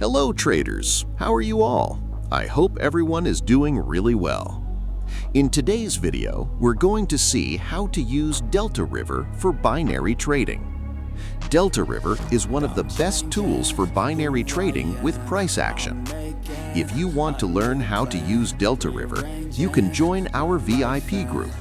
Hello traders, how are you all? I hope everyone is doing really well. In today's video, we're going to see how to use DeltaRiver for binary trading. DeltaRiver is one of the best tools for binary trading with price action. If you want to learn how to use DeltaRiver, you can join our VIP group.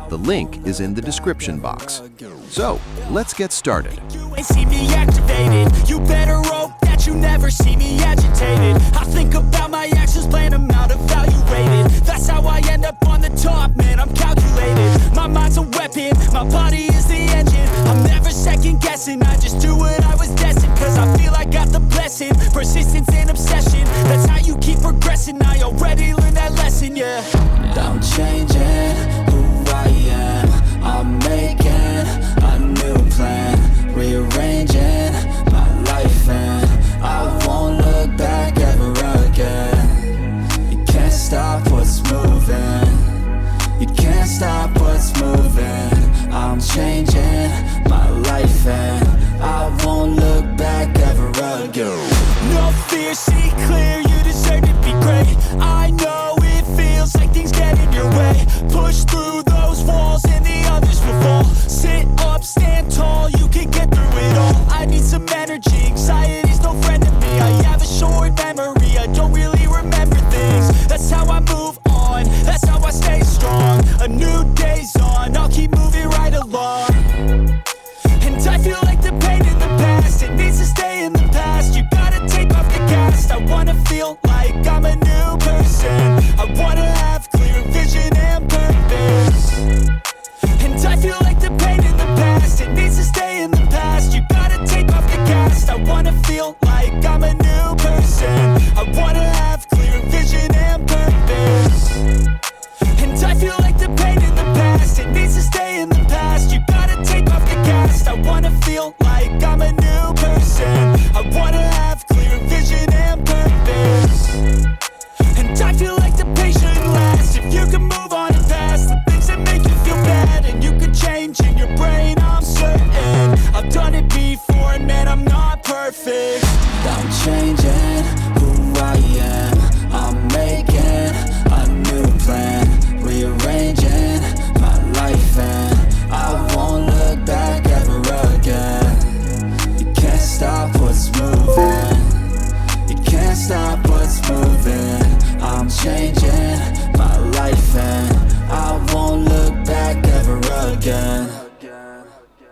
The link is in the description box. So, let's get started. See me activated. You better hope that you never see me agitated. I think about my actions, plan them out, evaluated. That's how I end up on the top, man, I'm calculated. My mind's a weapon, my body is the engine. I'm never second guessing, I just do what I was destined. Cause I feel I got the blessing, persistence and obsession. That's how you keep progressing, I already learned that lesson, yeah. I'm changing who I am, I'm making a new plan, rearranging my life, and I won't look back ever again. You can't stop what's moving, you can't stop what's moving. I'm changing my life and I won't look back ever again. No fear, see clear, you deserve to be great. I know it feels like things get in your way. Push through those walls and the others will fall. Sit up, stand tall, you can get through it all. I need some energy, anxiety's no friend to me. I have a short memory, I don't really remember things. That's how I move on, that's how I stay strong. A new day's on, I'll keep moving right along. And I feel like the pain in the past, it needs to stay in the past. You gotta take off the cast. I wanna feel like I'm a new person. I wanna have clear vision and purpose. And I feel like the pain in the past, it needs to stay in the past. You gotta take off the cast. I wanna feel like I'm a new person. I wanna have clear vision and purpose. And I feel like the pain in the past, it needs to stay in the past. You gotta take off the cast. I wanna feel like I'm a new person. I wanna have clear vision and purpose. And I feel like the pain shouldn't last. If you can move on and past the things that make you feel bad, and you can change in your brain, I'm certain. I've done it before and man, I'm not perfect. I'm changing